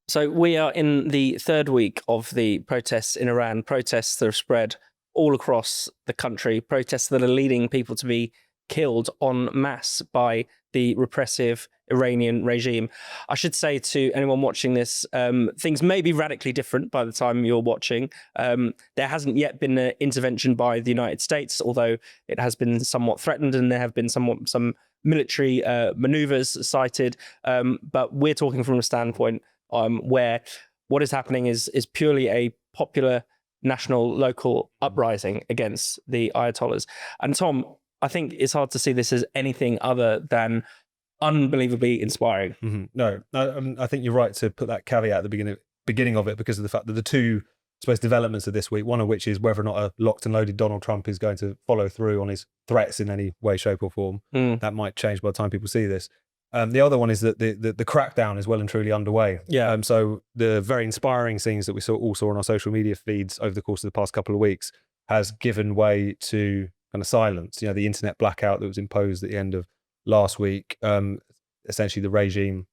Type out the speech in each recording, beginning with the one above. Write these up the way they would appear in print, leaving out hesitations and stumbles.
So we are in the third week of the protests in Iran, protests that have spread all across the country, protests that are leading people to be killed en masse by the repressive Iranian regime. I should say to anyone watching this, things may be radically different by the time you're watching. There hasn't yet been an intervention by the United States, although it has been somewhat threatened and there have been some military maneuvers cited. But we're talking from a standpoint where what is happening is purely a popular national local uprising against the ayatollahs. And Tom, I think it's hard to see this as anything other than unbelievably inspiring. Mm-hmm. No, I think you're right to put that caveat at the beginning of it, because of the fact that the two, I suppose, developments of this week, one of which is whether or not a locked and loaded Donald Trump is going to follow through on his threats in any way, shape or form. That might change by the time people see this. The other one is that the crackdown is well and truly underway. Yeah. So the very inspiring scenes that we all saw on our social media feeds over the course of the past couple of weeks has given way to kind of silence. The internet blackout that was imposed at the end of last week, essentially the regime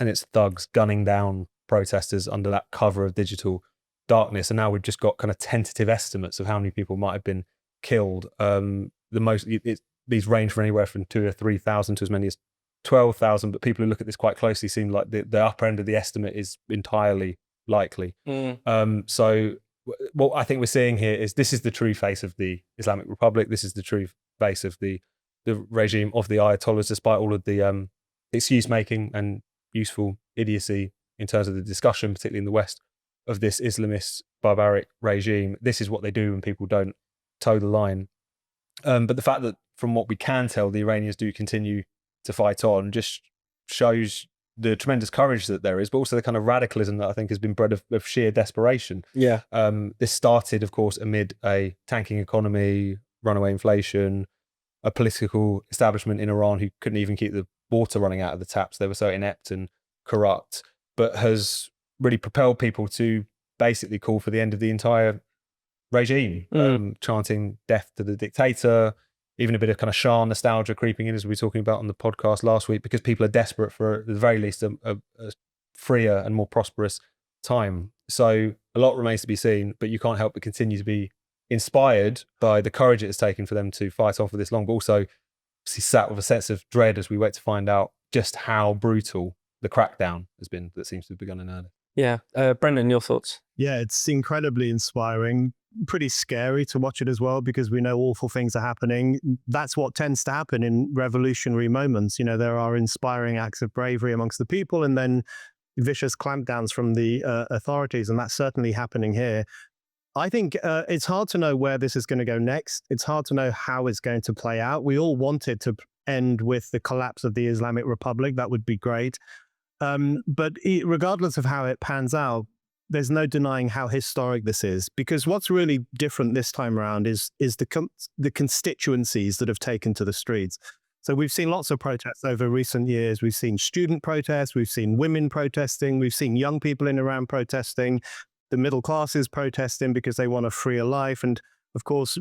and its thugs gunning down protesters under that cover of digital darkness. And now we've just got kind of tentative estimates of how many people might have been killed. These range from anywhere from 2,000 or 3,000 to as many as 12,000, but people who look at this quite closely seem like the upper end of the estimate is entirely likely. So what I think we're seeing here is this is the true face of the Islamic Republic. This is the true face of the regime of the ayatollahs, despite all of the excuse making and useful idiocy in terms of the discussion, particularly in the West, of this Islamist barbaric regime. This is what they do when people don't toe the line. But the fact that, from what we can tell, the Iranians do continue to fight on just shows the tremendous courage that there is, but also the kind of radicalism that I think has been bred of sheer desperation. Yeah. This started, of course, amid a tanking economy, runaway inflation, a political establishment in Iran who couldn't even keep the water running out of the taps. They were so inept and corrupt, but has really propelled people to basically call for the end of the entire regime, chanting death to the dictator, even a bit of kind of Shah nostalgia creeping in, as we were talking about on the podcast last week, because people are desperate for, at the very least, a freer and more prosperous time. So a lot remains to be seen, but you can't help but continue to be inspired by the courage it has taken for them to fight on for this long, but also sat with a sense of dread as we wait to find out just how brutal the crackdown has been that seems to have begun in earnest. Yeah. Brendan, your thoughts? Yeah, it's incredibly inspiring. Pretty scary to watch it as well, because we know awful things are happening. That's what tends to happen in revolutionary moments. There are inspiring acts of bravery amongst the people and then vicious clampdowns from the authorities. And that's certainly happening here. I think it's hard to know where this is going to go next. It's hard to know how it's going to play out. We all wanted to end with the collapse of the Islamic Republic. That would be great. But regardless of how it pans out, there's no denying how historic this is, because what's really different this time around is the constituencies that have taken to the streets. So we've seen lots of protests over recent years. We've seen student protests, we've seen women protesting, we've seen young people in Iran protesting, the middle classes protesting because they want a freer life. And of course,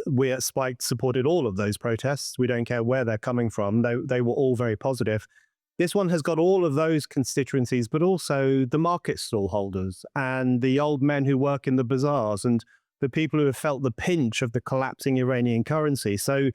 we at Spiked supported all of those protests. We don't care where they're coming from. They were all very positive. This one has got all of those constituencies, but also the market stall holders and the old men who work in the bazaars and the people who have felt the pinch of the collapsing Iranian currency. So,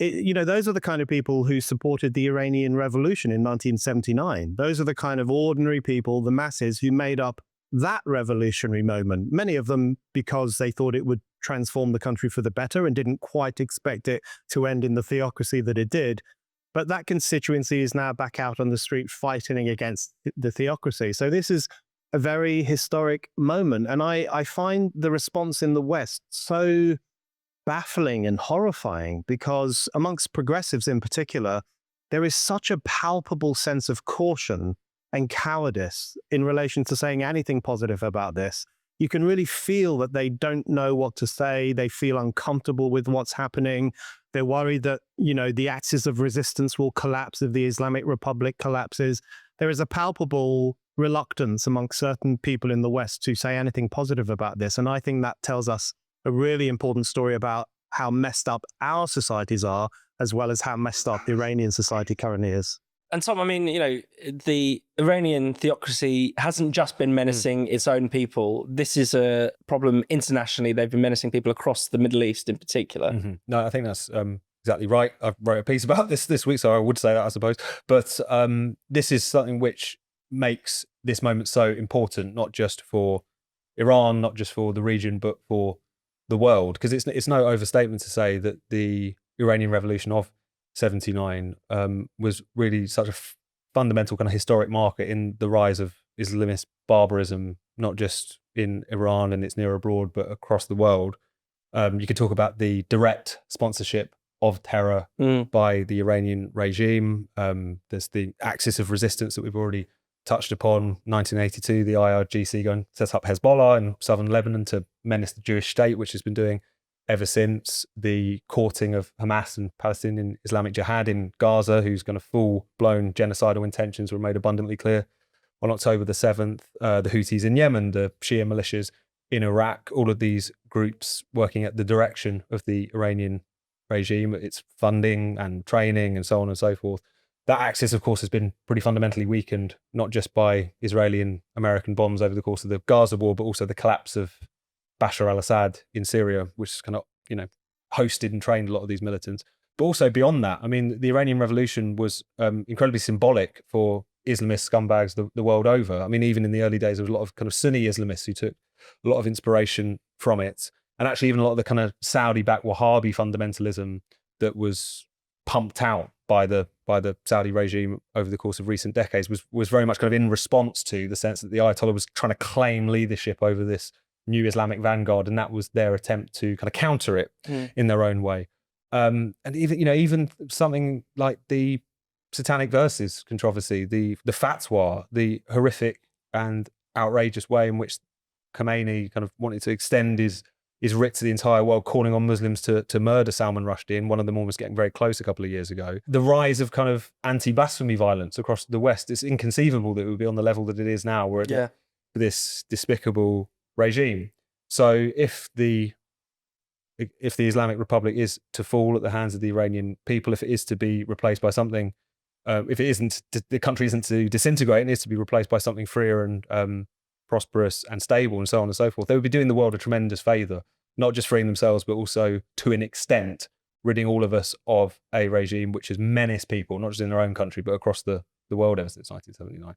those are the kind of people who supported the Iranian Revolution in 1979. Those are the kind of ordinary people, the masses, who made up that revolutionary moment. Many of them because they thought it would transform the country for the better and didn't quite expect it to end in the theocracy that it did. But that constituency is now back out on the street fighting against the theocracy. So this is a very historic moment. And I find the response in the West so baffling and horrifying, because amongst progressives in particular, there is such a palpable sense of caution and cowardice in relation to saying anything positive about this. You can really feel that they don't know what to say. They feel uncomfortable with what's happening. They're worried that, the axis of resistance will collapse if the Islamic Republic collapses. There is a palpable reluctance amongst certain people in the West to say anything positive about this. And I think that tells us a really important story about how messed up our societies are, as well as how messed up the Iranian society currently is. And Tom, I mean, the Iranian theocracy hasn't just been menacing its own people. This is a problem internationally. They've been menacing people across the Middle East in particular. No, I think that's exactly right. I wrote a piece about this week, so I would say that, I suppose. But this is something which makes this moment so important, not just for Iran, not just for the region, but for the world. Because it's no overstatement to say that the Iranian Revolution of 79 was really such a fundamental kind of historic marker in the rise of Islamist barbarism, not just in Iran and its near abroad, but across the world. You could talk about the direct sponsorship of terror by the Iranian regime. There's the axis of resistance that we've already touched upon. 1982, the IRGC going to set up Hezbollah in southern Lebanon to menace the Jewish state, which has been doing ever since. The courting of Hamas and Palestinian Islamic Jihad in Gaza, whose kind of full-blown genocidal intentions were made abundantly clear on October the 7th. The Houthis in Yemen, the Shia militias in Iraq, all of these groups working at the direction of the Iranian regime, its funding and training and so on and so forth. That axis, of course, has been pretty fundamentally weakened, not just by Israeli and American bombs over the course of the Gaza war, but also the collapse of Bashar al-Assad in Syria, which kind of, hosted and trained a lot of these militants. But also beyond that, I mean, the Iranian Revolution was incredibly symbolic for Islamist scumbags the world over. I mean, even in the early days, there was a lot of kind of Sunni Islamists who took a lot of inspiration from it. And actually even a lot of the kind of Saudi-backed Wahhabi fundamentalism that was pumped out by the Saudi regime over the course of recent decades was very much kind of in response to the sense that the Ayatollah was trying to claim leadership over this new Islamic vanguard, and that was their attempt to kind of counter it in their own way. And even something like the Satanic Verses controversy, the fatwa, the horrific and outrageous way in which Khomeini kind of wanted to extend his writ to the entire world, calling on Muslims to murder Salman Rushdie, and one of them almost getting very close a couple of years ago. The rise of kind of anti-blasphemy violence across the West, it's inconceivable that it would be on the level that it is now, where this despicable regime. So if the Islamic Republic is to fall at the hands of the Iranian people, if it is to be replaced by something, if it isn't, the country isn't to disintegrate and is to be replaced by something freer and prosperous and stable and so on and so forth, they would be doing the world a tremendous favour, not just freeing themselves, but also to an extent ridding all of us of a regime which has menaced people, not just in their own country, but across the world ever since 1979.